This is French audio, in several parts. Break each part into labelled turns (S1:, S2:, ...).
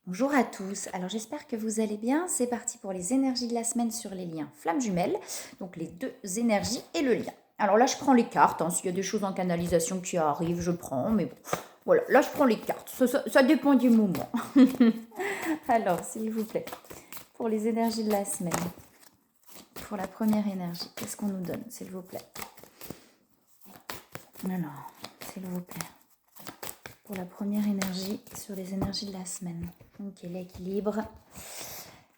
S1: Bonjour à tous, alors j'espère que vous allez bien. C'est parti pour les énergies de la semaine sur les liens flammes jumelles, donc les deux énergies et le lien. Alors là je prends les cartes, s'il y a des choses en canalisation qui arrivent, je prends, mais bon, voilà, là je prends les cartes, ça dépend du moment. Alors s'il vous plaît, pour les énergies de la semaine, pour la première énergie, qu'est-ce qu'on nous donne s'il vous plaît? Alors, s'il vous plaît. Pour la première énergie sur les énergies de la semaine. Ok, l'équilibre,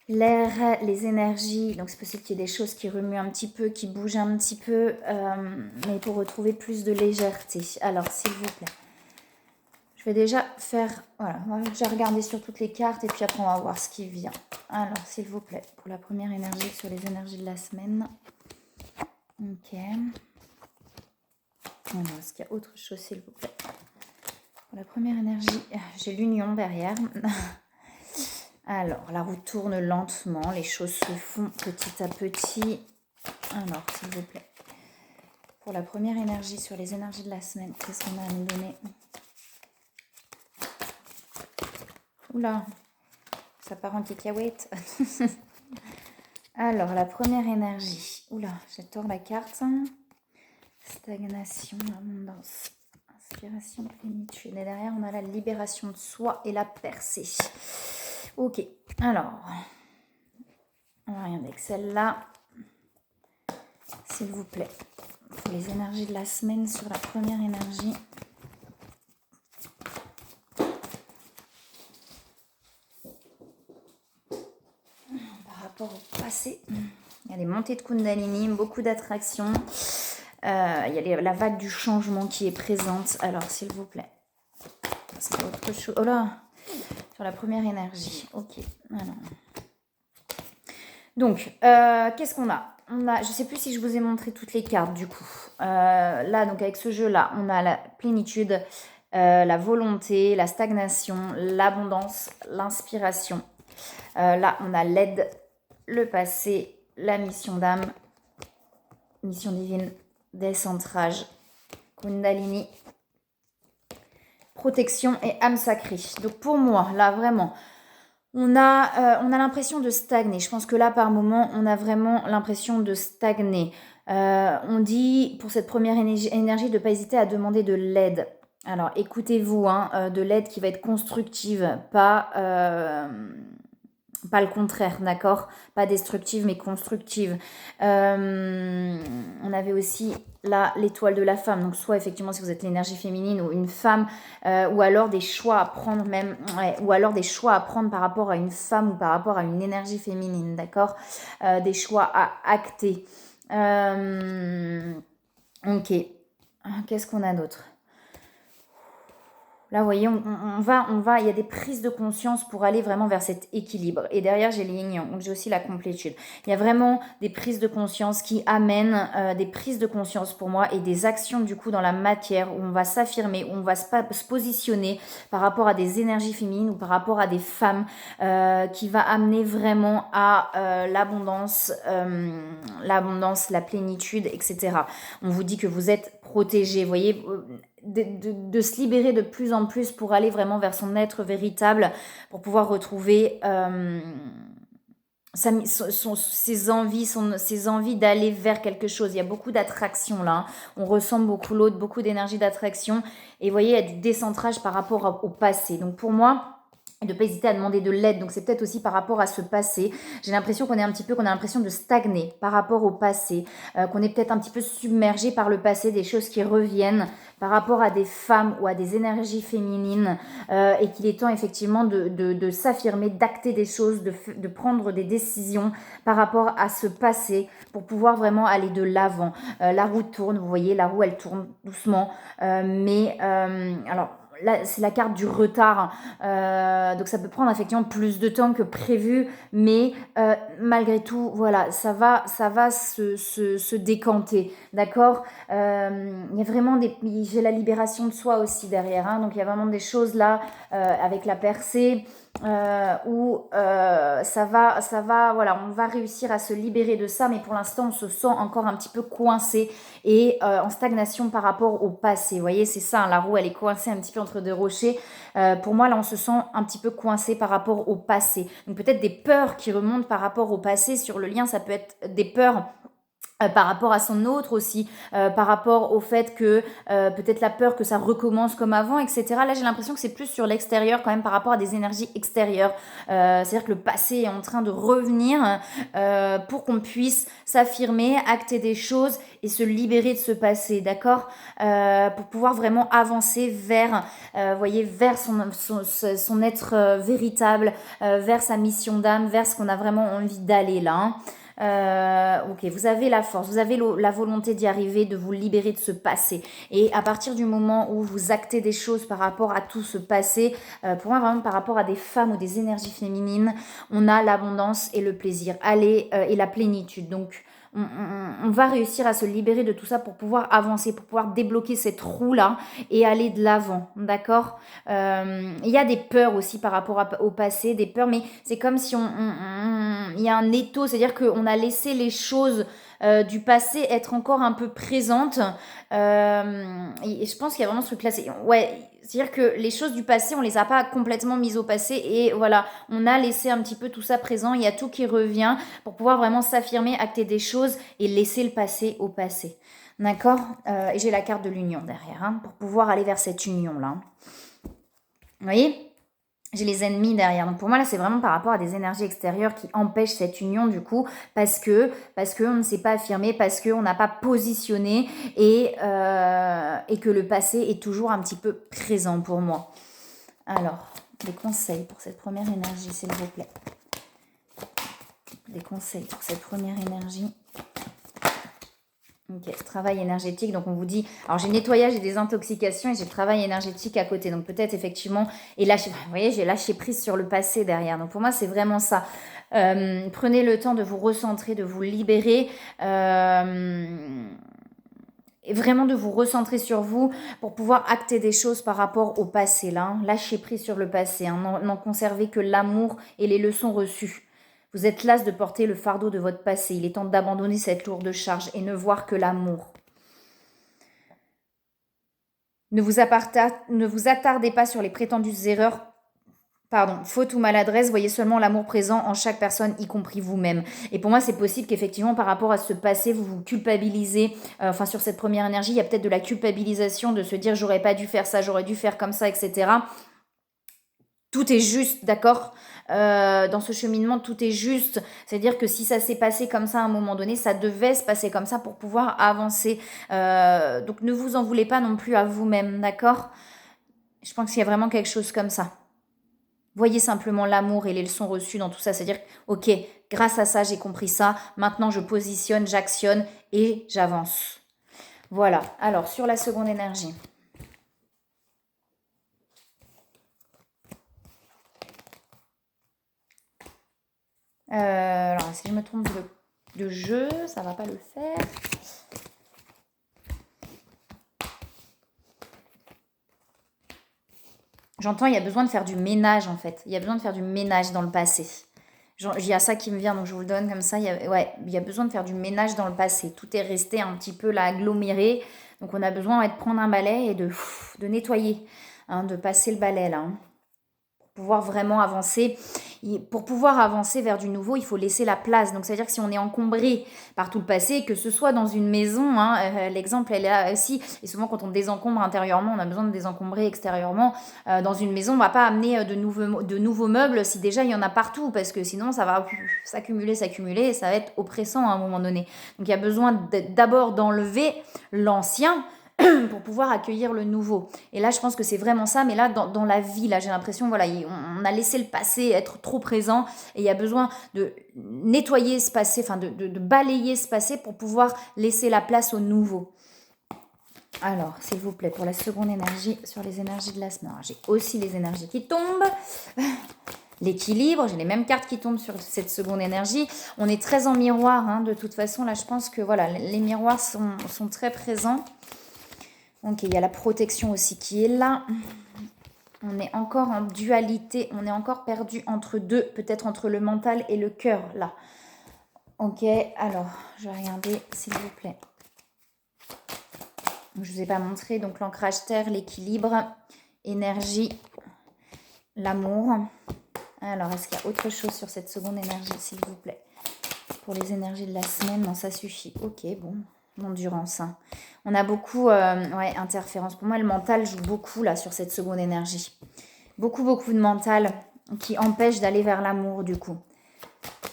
S1: l'air, les énergies. Donc c'est possible qu'il y ait des choses qui remuent un petit peu, qui bougent un petit peu, mais pour retrouver plus de légèreté. Alors s'il vous plaît, je vais déjà faire, voilà, on va déjà regarder sur toutes les cartes et puis après on va voir ce qui vient. Alors s'il vous plaît, pour la première énergie sur les énergies de la semaine. Ok. Alors, est-ce qu'il y a autre chose s'il vous plaît? Pour la première énergie, j'ai l'union derrière. Alors, la roue tourne lentement, les choses se font petit à petit. Alors, s'il vous plaît, pour la première énergie sur les énergies de la semaine, qu'est-ce qu'on a à nous donner? Oula, ça part en cacahuète. Alors, la première énergie. Oula, j'ai tort la carte. Stagnation, abondance, inspiration, plénitude. Et derrière, on a la libération de soi et la percée. Ok, alors, on va rien avec celle-là. S'il vous plaît, pour les énergies de la semaine sur la première énergie. Par rapport au passé, il y a des montées de Kundalini, beaucoup d'attraction. Il y a la vague du changement qui est présente. Alors, s'il vous plaît. Parce qu'il y a autre chose. Oh là, sur la première énergie. Ok. Alors. Donc, qu'est-ce qu'on a? Je ne sais plus si je vous ai montré toutes les cartes du coup. Là, donc avec ce jeu-là, on a la plénitude, la volonté, la stagnation, l'abondance, l'inspiration. Là, on a l'aide, le passé, la mission d'âme, mission divine, décentrage, Kundalini, protection et âme sacrée. Donc pour moi, là vraiment, on a l'impression de stagner. Je pense que là, par moment, on a vraiment l'impression de stagner. On dit, pour cette première énergie, de ne pas hésiter à demander de l'aide. Alors, écoutez-vous, de l'aide qui va être constructive, pas le contraire, d'accord? Pas destructive, mais constructive. On avait aussi là l'étoile de la femme. Donc soit effectivement si vous êtes l'énergie féminine ou une femme, ou alors des choix à prendre même, ou alors des choix à prendre par rapport à une femme ou par rapport à une énergie féminine, d'accord? Des choix à acter. Ok. Qu'est-ce qu'on a d'autre? Là, vous voyez, on va, il y a des prises de conscience pour aller vraiment vers cet équilibre. Et derrière, j'ai les yin, donc j'ai aussi la complétude. Il y a vraiment des prises de conscience qui amènent des prises de conscience pour moi et des actions du coup dans la matière où on va s'affirmer, où on va se positionner par rapport à des énergies féminines ou par rapport à des femmes qui va amener vraiment à l'abondance, la plénitude, etc. On vous dit que vous êtes protégé, vous voyez, de se libérer de plus en plus pour aller vraiment vers son être véritable, pour pouvoir retrouver ses envies d'aller vers quelque chose. Il y a beaucoup d'attraction là, on ressent beaucoup l'autre, beaucoup d'énergie d'attraction, et vous voyez, il y a du décentrage par rapport au passé. Donc pour moi, de ne pas hésiter à demander de l'aide. Donc c'est peut-être aussi par rapport à ce passé. J'ai l'impression qu'on a l'impression de stagner par rapport au passé, qu'on est peut-être un petit peu submergé par le passé, des choses qui reviennent par rapport à des femmes ou à des énergies féminines, et qu'il est temps effectivement de s'affirmer, d'acter des choses, de prendre des décisions par rapport à ce passé pour pouvoir vraiment aller de l'avant. La roue tourne, vous voyez, la roue elle tourne doucement, alors là, c'est la carte du retard, donc ça peut prendre effectivement plus de temps que prévu, mais malgré tout, voilà, ça va se décanter, d'accord? Il y a vraiment j'ai la libération de soi aussi derrière, donc il y a vraiment des choses là avec la percée. Où ça va, voilà, on va réussir à se libérer de ça, mais pour l'instant on se sent encore un petit peu coincé et en stagnation par rapport au passé. Vous voyez, c'est ça, la roue elle est coincée un petit peu entre deux rochers. Pour moi, là, on se sent un petit peu coincé par rapport au passé. Donc peut-être des peurs qui remontent par rapport au passé sur le lien, ça peut être des peurs par rapport à son autre aussi, par rapport au fait que peut-être la peur que ça recommence comme avant, etc. Là, j'ai l'impression que c'est plus sur l'extérieur quand même par rapport à des énergies extérieures. C'est-à-dire que le passé est en train de revenir pour qu'on puisse s'affirmer, acter des choses et se libérer de ce passé, d'accord, pour pouvoir vraiment avancer vers, voyez, vers son être véritable, vers sa mission d'âme, vers ce qu'on a vraiment envie d'aller là. Hein. Ok, vous avez la force, vous avez la volonté d'y arriver, de vous libérer de ce passé. Et à partir du moment où vous actez des choses par rapport à tout ce passé, pour moi vraiment par rapport à des femmes ou des énergies féminines, on a l'abondance et le plaisir, et la plénitude. Donc on va réussir à se libérer de tout ça pour pouvoir avancer, pour pouvoir débloquer cette roue-là et aller de l'avant, d'accord. Il y a des peurs aussi par rapport au passé, des peurs, mais c'est comme si il y a un étau, c'est-à-dire qu'on a laissé les choses du passé être encore un peu présentes. Et je pense qu'il y a vraiment ce truc-là. Ouais, c'est-à-dire que les choses du passé, on les a pas complètement mises au passé et voilà, on a laissé un petit peu tout ça présent. Il y a tout qui revient pour pouvoir vraiment s'affirmer, acter des choses et laisser le passé au passé. D'accord. Et j'ai la carte de l'union derrière, hein, pour pouvoir aller vers cette union-là. Vous voyez ? J'ai les ennemis derrière. Donc pour moi, là, c'est vraiment par rapport à des énergies extérieures qui empêchent cette union, du coup, parce que on ne s'est pas affirmé, parce qu'on n'a pas positionné et que le passé est toujours un petit peu présent pour moi. Alors, des conseils pour cette première énergie, s'il vous plaît. Des conseils pour cette première énergie. Ok, travail énergétique, donc on vous dit, alors j'ai nettoyage et désintoxication et j'ai travail énergétique à côté, donc peut-être effectivement, et là, vous voyez, j'ai lâché prise sur le passé derrière, donc pour moi c'est vraiment ça. Prenez le temps de vous recentrer, de vous libérer, et vraiment de vous recentrer sur vous pour pouvoir acter des choses par rapport au passé, là, hein. Lâchez prise sur le passé, hein. N'en conservez que l'amour et les leçons reçues. Vous êtes las de porter le fardeau de votre passé. Il est temps d'abandonner cette lourde charge et ne voir que l'amour. Ne vous attardez pas sur les prétendues erreurs, faute ou maladresse. Voyez seulement l'amour présent en chaque personne, y compris vous-même. Et pour moi, c'est possible qu'effectivement, par rapport à ce passé, vous vous culpabilisez. Sur cette première énergie, il y a peut-être de la culpabilisation de se dire « j'aurais pas dû faire ça, j'aurais dû faire comme ça, etc. » Tout est juste, d'accord. Dans ce cheminement, tout est juste. C'est-à-dire que si ça s'est passé comme ça à un moment donné, ça devait se passer comme ça pour pouvoir avancer. Donc ne vous en voulez pas non plus à vous-même, d'accord. Je pense qu'il y a vraiment quelque chose comme ça. Voyez simplement l'amour et les leçons reçues dans tout ça. C'est-à-dire, ok, grâce à ça, j'ai compris ça. Maintenant, je positionne, j'actionne et j'avance. Voilà. Alors, sur la seconde énergie. Alors, si je me trompe de jeu, ça va pas le faire. J'entends, il y a besoin de faire du ménage en fait. Il y a besoin de faire du ménage dans le passé. Il y a ça qui me vient, donc je vous le donne comme ça. Il y a besoin de faire du ménage dans le passé. Tout est resté un petit peu là aggloméré. Donc on a besoin de prendre un balai et de nettoyer, hein, de passer le balai là. Hein, pour pouvoir vraiment avancer. Pour pouvoir avancer vers du nouveau, il faut laisser la place. Donc, c'est-à-dire que si on est encombré par tout le passé, que ce soit dans une maison, hein, l'exemple, elle est là aussi, et souvent quand on désencombre intérieurement, on a besoin de désencombrer extérieurement. Dans une maison, on ne va pas amener de nouveaux meubles si déjà il y en a partout, parce que sinon, ça va s'accumuler, et ça va être oppressant à un moment donné. Donc, il y a besoin d'abord d'enlever l'ancien, pour pouvoir accueillir le nouveau. Et là, je pense que c'est vraiment ça. Mais là, dans la vie, là, j'ai l'impression, voilà, on a laissé le passé être trop présent. Et il y a besoin de nettoyer ce passé, de balayer ce passé pour pouvoir laisser la place au nouveau. Alors, s'il vous plaît, pour la seconde énergie, sur les énergies de la semaine. Alors, j'ai aussi les énergies qui tombent. L'équilibre, j'ai les mêmes cartes qui tombent sur cette seconde énergie. On est très en miroir, hein, de toute façon. Là, je pense que voilà, les miroirs sont très présents. Ok, il y a la protection aussi qui est là. On est encore en dualité, on est encore perdu entre deux, peut-être entre le mental et le cœur, là. Ok, alors, je vais regarder, s'il vous plaît. Je ne vous ai pas montré, donc l'ancrage terre, l'équilibre énergie, l'amour. Alors, est-ce qu'il y a autre chose sur cette seconde énergie, s'il vous plaît? Pour les énergies de la semaine, non, ça suffit. Ok, bon, l'endurance. Hein. On a beaucoup, interférences. Pour moi, le mental joue beaucoup, là, sur cette seconde énergie. Beaucoup de mental qui empêche d'aller vers l'amour, du coup.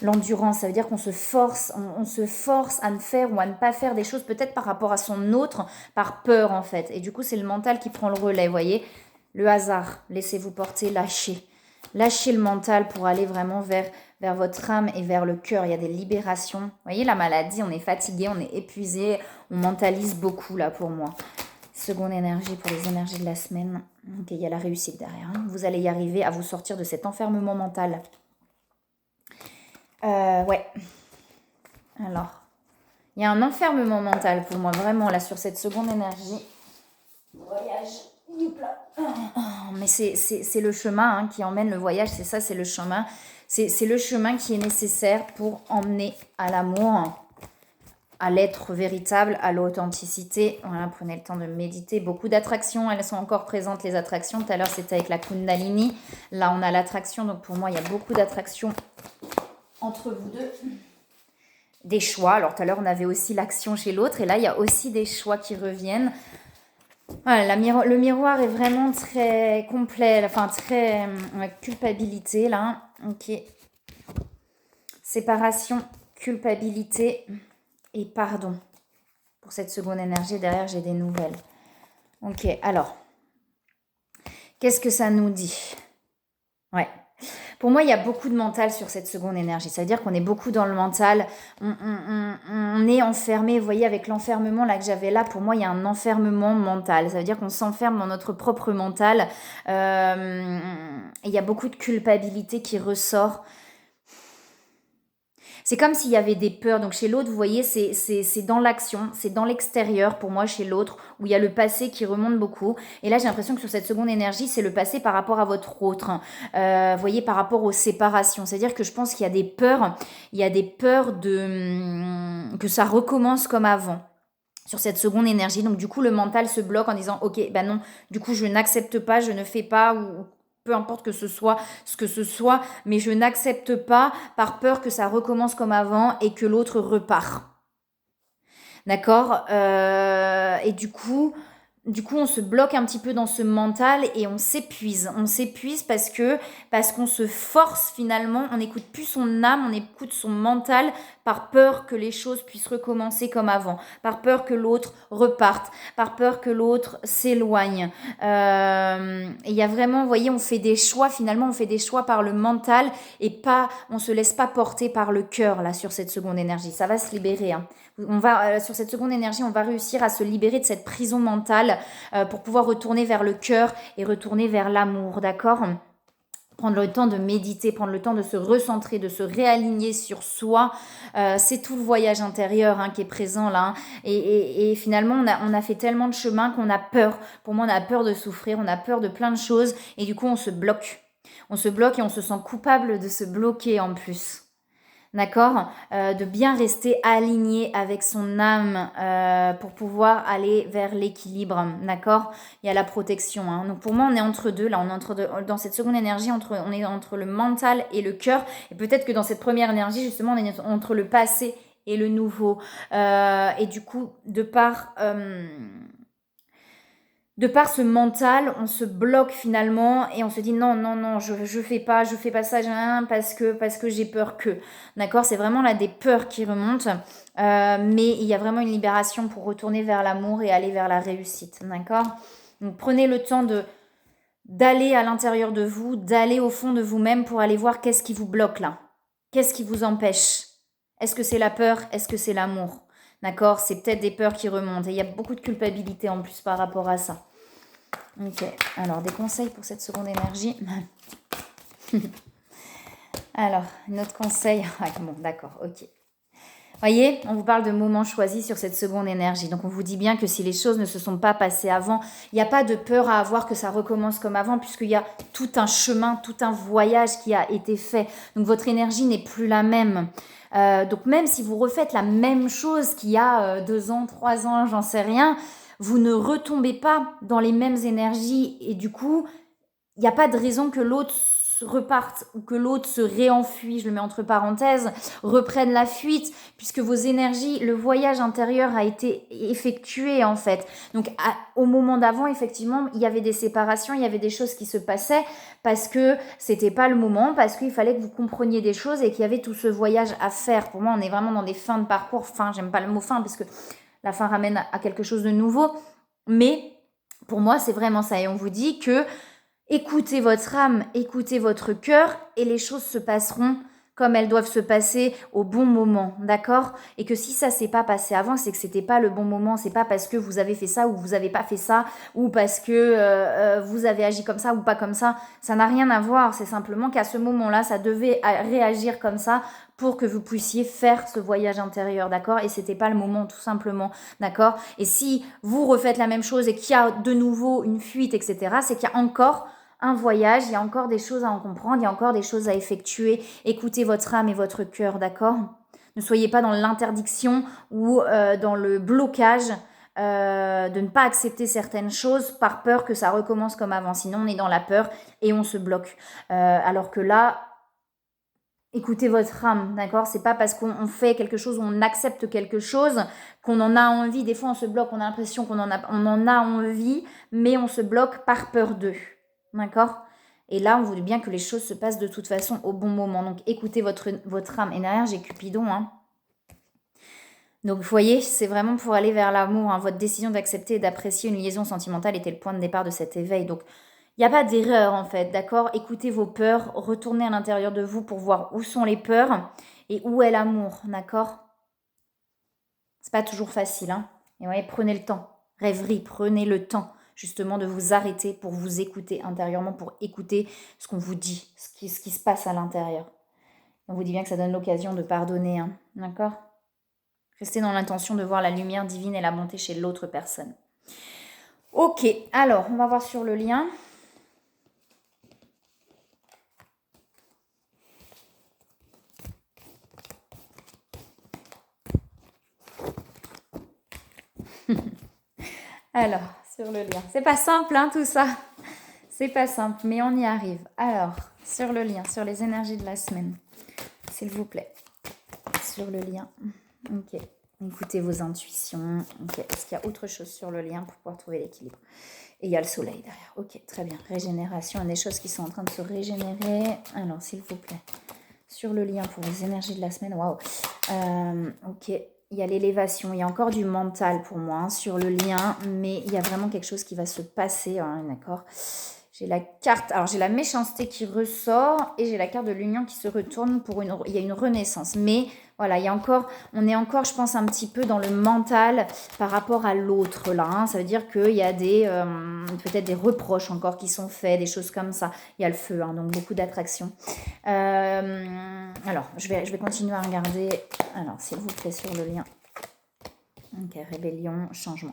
S1: L'endurance, ça veut dire qu'on se force, on se force à ne faire ou à ne pas faire des choses, peut-être par rapport à son autre, par peur, en fait. Et du coup, c'est le mental qui prend le relais, vous voyez. Le hasard, laissez-vous porter, lâchez. Lâchez le mental pour aller vraiment vers votre âme et vers le cœur. Il y a des libérations. Vous voyez, la maladie, on est fatigué, on est épuisé, on mentalise beaucoup là pour moi. Seconde énergie pour les énergies de la semaine. Ok, il y a la réussite derrière. Hein. Vous allez y arriver à vous sortir de cet enfermement mental. Ouais. Alors, il y a un enfermement mental pour moi, vraiment, là, sur cette seconde énergie. Voyage. Mais c'est le chemin hein, qui emmène le voyage, c'est ça, c'est le chemin. C'est le chemin qui est nécessaire pour emmener à l'amour, à l'être véritable, à l'authenticité. Voilà, prenez le temps de méditer. Beaucoup d'attractions, elles sont encore présentes, les attractions. Tout à l'heure, c'était avec la Kundalini. Là, on a l'attraction. Donc, pour moi, il y a beaucoup d'attractions entre vous deux. Des choix. Alors, tout à l'heure, on avait aussi l'action chez l'autre. Et là, il y a aussi des choix qui reviennent. Voilà, le miroir est vraiment très complet, enfin très culpabilité là. Ok. Séparation, culpabilité et pardon. Pour cette seconde énergie, derrière j'ai des nouvelles. Ok, alors. Qu'est-ce que ça nous dit? Ouais. Pour moi, il y a beaucoup de mental sur cette seconde énergie. Ça veut dire qu'on est beaucoup dans le mental. On est enfermé. Vous voyez, avec l'enfermement là que j'avais là, pour moi, il y a un enfermement mental. Ça veut dire qu'on s'enferme dans notre propre mental. Il y a beaucoup de culpabilité qui ressort. C'est comme s'il y avait des peurs. Donc chez l'autre, vous voyez, c'est dans l'action, c'est dans l'extérieur pour moi chez l'autre, où il y a le passé qui remonte beaucoup. Et là, j'ai l'impression que sur cette seconde énergie, c'est le passé par rapport à votre autre. Vous voyez, par rapport aux séparations. C'est-à-dire que je pense qu'il y a des peurs, que ça recommence comme avant. Sur cette seconde énergie. Donc du coup, le mental se bloque en disant, ok, ben non, du coup, je n'accepte pas, je ne fais pas, ou peu importe que ce soit ce que ce soit, mais je n'accepte pas par peur que ça recommence comme avant et que l'autre repart. D'accord et du coup, on se bloque un petit peu dans ce mental et on s'épuise. On s'épuise parce qu'on se force finalement, on n'écoute plus son âme, on écoute son mental par peur que les choses puissent recommencer comme avant, par peur que l'autre reparte, par peur que l'autre s'éloigne. Et il y a vraiment, vous voyez, on fait des choix, finalement, on fait des choix par le mental et pas, on se laisse pas porter par le cœur, là, sur cette seconde énergie. Ça va se libérer, hein. Sur cette seconde énergie, on va réussir à se libérer de cette prison mentale pour pouvoir retourner vers le cœur et retourner vers l'amour, d'accord ? Prendre le temps de méditer, prendre le temps de se recentrer, de se réaligner sur soi. C'est tout le voyage intérieur hein, qui est présent là. Hein. Et finalement, on a fait tellement de chemin qu'on a peur. Pour moi, on a peur de souffrir, on a peur de plein de choses. Et du coup, on se bloque. On se bloque et on se sent coupable de se bloquer en plus. D'accord de bien rester aligné avec son âme pour pouvoir aller vers l'équilibre, d'accord. Il y a la protection. Hein. Donc pour moi, on est entre deux. Là, on est entre deux, dans cette seconde énergie, on est entre le mental et le cœur. Et peut-être que dans cette première énergie, justement, on est entre le passé et le nouveau. Et du coup, de par ce mental, on se bloque finalement et on se dit non, je fais pas ça parce que j'ai peur que. D'accord, c'est vraiment là des peurs qui remontent, mais il y a vraiment une libération pour retourner vers l'amour et aller vers la réussite. D'accord. Donc prenez le temps d'aller à l'intérieur de vous, d'aller au fond de vous-même pour aller voir qu'est-ce qui vous bloque là. Qu'est-ce qui vous empêche? Est-ce que c'est la peur? Est-ce que c'est l'amour? D'accord, c'est peut-être des peurs qui remontent. Et il y a beaucoup de culpabilité en plus par rapport à ça. Ok, alors des conseils pour cette seconde énergie. Alors, notre conseil. Ah, bon, d'accord, ok. Voyez, on vous parle de moments choisis sur cette seconde énergie. Donc, on vous dit bien que si les choses ne se sont pas passées avant, il n'y a pas de peur à avoir que ça recommence comme avant, puisqu'il y a tout un chemin, tout un voyage qui a été fait. Donc, votre énergie n'est plus la même. Donc, même si vous refaites la même chose qu'il y a 2 ans, 3 ans, j'en sais rien, vous ne retombez pas dans les mêmes énergies et du coup, il n'y a pas de raison que l'autre reparte ou que l'autre se réenfuit, je le mets entre parenthèses, reprenne la fuite, puisque vos énergies, le voyage intérieur a été effectué en fait. Donc au moment d'avant, effectivement, il y avait des séparations, il y avait des choses qui se passaient parce que c'était pas le moment, parce qu'il fallait que vous compreniez des choses et qu'il y avait tout ce voyage à faire. Pour moi, on est vraiment dans des fins de parcours. Fin, j'aime pas le mot fin parce que la fin ramène à quelque chose de nouveau, mais pour moi, c'est vraiment ça. Et on vous dit que écoutez votre âme, écoutez votre cœur et les choses se passeront comme elles doivent se passer au bon moment, d'accord? Et que si ça s'est pas passé avant, c'est que c'était pas le bon moment, c'est pas parce que vous avez fait ça ou vous avez pas fait ça ou parce que vous avez agi comme ça ou pas comme ça n'a rien à voir, c'est simplement qu'à ce moment-là, ça devait réagir comme ça pour que vous puissiez faire ce voyage intérieur, d'accord? Et c'était pas le moment, tout simplement, d'accord? Et si vous refaites la même chose et qu'il y a de nouveau une fuite, etc., c'est qu'il y a encore un voyage, il y a encore des choses à en comprendre, il y a encore des choses à effectuer. Écoutez votre âme et votre cœur, d'accord? Ne soyez pas dans l'interdiction ou dans le blocage de ne pas accepter certaines choses par peur que ça recommence comme avant. Sinon, on est dans la peur et on se bloque. Alors que là, écoutez votre âme, d'accord? C'est pas parce qu'on fait quelque chose ou on accepte quelque chose qu'on en a envie. Des fois, on se bloque, on a l'impression qu'on en a envie, mais on se bloque par peur d'eux. D'accord? Et là, on voulait bien que les choses se passent de toute façon au bon moment. Donc, écoutez votre âme. Et derrière, j'ai Cupidon. Hein. Donc, vous voyez, c'est vraiment pour aller vers l'amour. Hein. Votre décision d'accepter et d'apprécier une liaison sentimentale était le point de départ de cet éveil. Donc, il n'y a pas d'erreur, en fait. D'accord? Écoutez vos peurs. Retournez à l'intérieur de vous pour voir où sont les peurs et où est l'amour. D'accord? C'est pas toujours facile. Hein. Et vous voyez, prenez le temps. Rêverie, prenez le temps justement de vous arrêter pour vous écouter intérieurement, pour écouter ce qu'on vous dit, ce qui se passe à l'intérieur. On vous dit bien que ça donne l'occasion de pardonner, hein, d'accord? Restez dans l'intention de voir la lumière divine et la bonté chez l'autre personne. Ok, alors, on va voir sur le lien. Alors, sur le lien. C'est pas simple, hein, tout ça. C'est pas simple, mais on y arrive. Alors, sur le lien, sur les énergies de la semaine, s'il vous plaît. Sur le lien. Ok. Écoutez vos intuitions. Ok. Est-ce qu'il y a autre chose sur le lien pour pouvoir trouver l'équilibre? Et il y a le soleil derrière. Ok, très bien. Régénération. Il y a des choses qui sont en train de se régénérer. Alors, s'il vous plaît. Sur le lien pour les énergies de la semaine. Waouh. Ok. Il y a l'élévation. Il y a encore du mental pour moi hein, sur le lien. Mais il y a vraiment quelque chose qui va se passer. Hein, d'accord. J'ai la carte, alors j'ai la méchanceté qui ressort et j'ai la carte de l'union qui se retourne pour il y a une renaissance. Mais voilà, on est encore, je pense, un petit peu dans le mental par rapport à l'autre là. Hein. Ça veut dire qu'il y a peut-être des reproches encore qui sont faits, des choses comme ça. Il y a le feu, hein, donc beaucoup d'attraction. Alors, je vais continuer à regarder. Alors, s'il vous plaît, sur le lien. Ok, rébellion, changement.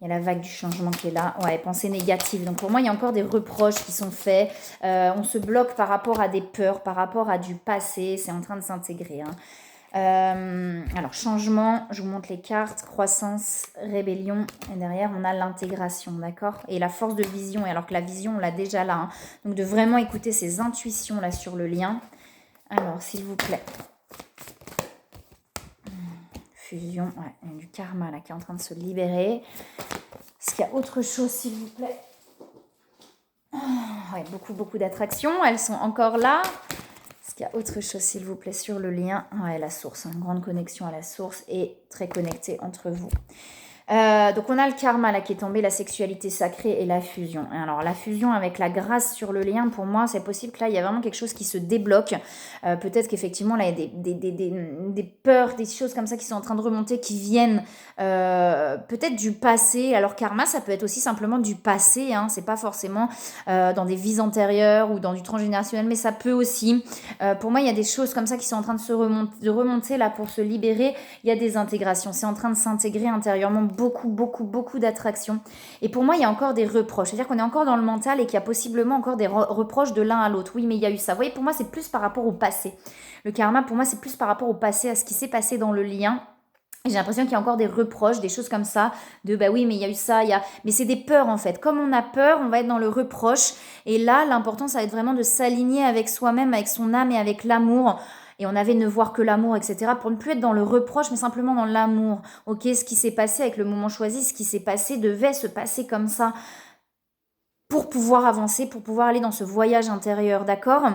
S1: Il y a la vague du changement qui est là. Ouais, pensée négative. Donc pour moi, il y a encore des reproches qui sont faits. On se bloque par rapport à des peurs, par rapport à du passé. C'est en train de s'intégrer. Hein. Alors, changement, je vous montre les cartes. Croissance, rébellion. Et derrière, on a l'intégration, d'accord? Et la force de vision. Et alors que la vision, on l'a déjà là. Hein. Donc de vraiment écouter ces intuitions là sur le lien. Alors, s'il vous plaît. Fusion, ouais, il y a du karma là qui est en train de se libérer. Est-ce qu'il y a autre chose, s'il vous plaît? Ouais, beaucoup d'attractions, elles sont encore là. Est-ce qu'il y a autre chose, s'il vous plaît, sur le lien? Ouais, la source, une grande connexion à la source et très connectée entre vous. Donc on a le karma là qui est tombé, la sexualité sacrée et la fusion. Et alors la fusion avec la grâce sur le lien, pour moi c'est possible que là il y a vraiment quelque chose qui se débloque. Peut-être qu'effectivement là il y a des peurs, des choses comme ça qui sont en train de remonter, qui viennent peut-être du passé. Alors karma ça peut être aussi simplement du passé, hein. C'est pas forcément dans des vies antérieures ou dans du transgénérationnel, mais ça peut aussi. Pour moi il y a des choses comme ça qui sont en train de remonter là pour se libérer. Il y a des intégrations, c'est en train de s'intégrer intérieurement. Beaucoup d'attractions. Et pour moi, il y a encore des reproches. C'est-à-dire qu'on est encore dans le mental et qu'il y a possiblement encore des reproches de l'un à l'autre. Oui, mais il y a eu ça. Vous voyez, pour moi, c'est plus par rapport au passé. Le karma, pour moi, c'est plus par rapport au passé, à ce qui s'est passé dans le lien. Et j'ai l'impression qu'il y a encore des reproches, des choses comme ça, de bah oui, mais il y a eu ça, il y a... Mais c'est des peurs en fait. Comme on a peur, on va être dans le reproche. Et là, l'important, ça va être vraiment de s'aligner avec soi-même, avec son âme et avec l'amour. Et on avait ne voir que l'amour, etc. Pour ne plus être dans le reproche, mais simplement dans l'amour. Ok, ce qui s'est passé avec le moment choisi, ce qui s'est passé devait se passer comme ça pour pouvoir avancer, pour pouvoir aller dans ce voyage intérieur, d'accord.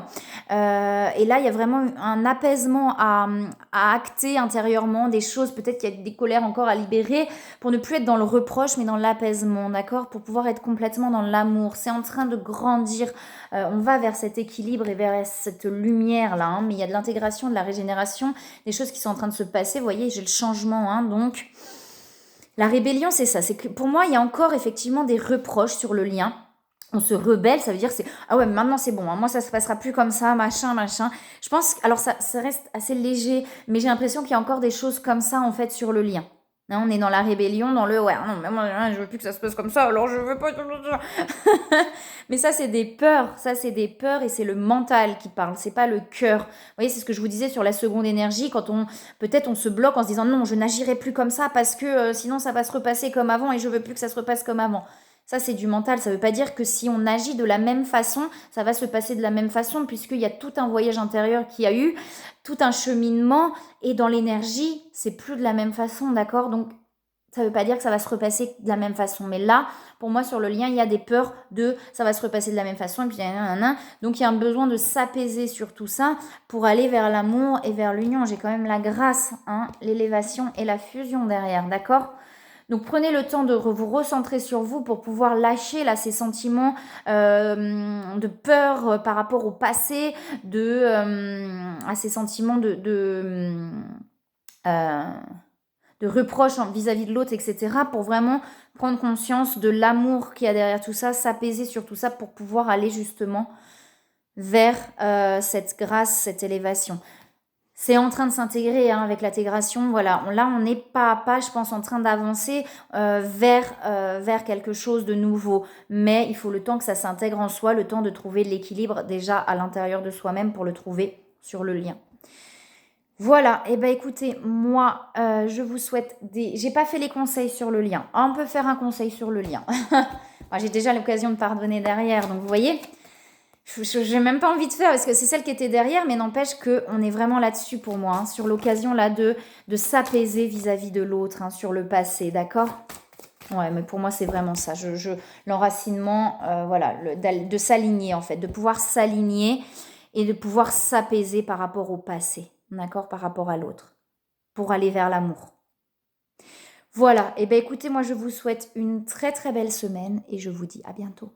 S1: Et là, il y a vraiment un apaisement à acter intérieurement, des choses, peut-être qu'il y a des colères encore à libérer, pour ne plus être dans le reproche, mais dans l'apaisement, d'accord, pour pouvoir être complètement dans l'amour. C'est en train de grandir, on va vers cet équilibre et vers cette lumière-là, hein, mais il y a de l'intégration, de la régénération, des choses qui sont en train de se passer, vous voyez, j'ai le changement, hein, donc... La rébellion, c'est ça, c'est que pour moi, il y a encore effectivement des reproches sur le lien. On se rebelle, ça veut dire c'est ah ouais, maintenant c'est bon, hein, moi ça se passera plus comme ça, machin, machin. Je pense, alors ça reste assez léger, mais j'ai l'impression qu'il y a encore des choses comme ça en fait sur le lien. Hein, on est dans la rébellion, dans le ouais, non, mais moi je veux plus que ça se passe comme ça, alors je veux pas. Mais ça c'est des peurs et c'est le mental qui parle, c'est pas le cœur. Vous voyez, c'est ce que je vous disais sur la seconde énergie, quand on peut-être on se bloque en se disant non, je n'agirai plus comme ça parce que sinon ça va se repasser comme avant et je veux plus que ça se repasse comme avant. Ça, c'est du mental. Ça ne veut pas dire que si on agit de la même façon, ça va se passer de la même façon, puisqu'il y a tout un voyage intérieur qui a eu, tout un cheminement, et dans l'énergie, c'est plus de la même façon, d'accord? Donc, ça ne veut pas dire que ça va se repasser de la même façon. Mais là, pour moi, sur le lien, il y a des peurs de ça va se repasser de la même façon, et puis nanana. Donc, il y a un besoin de s'apaiser sur tout ça pour aller vers l'amour et vers l'union. J'ai quand même la grâce, hein, l'élévation et la fusion derrière, d'accord? Donc prenez le temps de vous recentrer sur vous pour pouvoir lâcher là ces sentiments de peur par rapport au passé, à ces sentiments euh, de reproche vis-à-vis de l'autre, etc. Pour vraiment prendre conscience de l'amour qu'il y a derrière tout ça, s'apaiser sur tout ça pour pouvoir aller justement vers cette grâce, cette élévation. C'est en train de s'intégrer hein, avec l'intégration. Voilà, là on est pas à pas, je pense, en train d'avancer vers quelque chose de nouveau. Mais il faut le temps que ça s'intègre en soi, le temps de trouver l'équilibre déjà à l'intérieur de soi-même pour le trouver sur le lien. Voilà, et ben écoutez, moi je vous souhaite des... J'ai pas fait les conseils sur le lien. On peut faire un conseil sur le lien. Moi, j'ai déjà l'occasion de pardonner derrière, donc vous voyez... Je n'ai même pas envie de faire parce que c'est celle qui était derrière, mais n'empêche qu'on est vraiment là-dessus pour moi, hein, sur l'occasion là de s'apaiser vis-à-vis de l'autre, hein, sur le passé, d'accord? Ouais, mais pour moi c'est vraiment ça, l'enracinement, voilà, de s'aligner en fait, de pouvoir s'aligner et de pouvoir s'apaiser par rapport au passé, d'accord? Par rapport à l'autre, pour aller vers l'amour. Voilà, et bien écoutez, moi je vous souhaite une très très belle semaine et je vous dis à bientôt.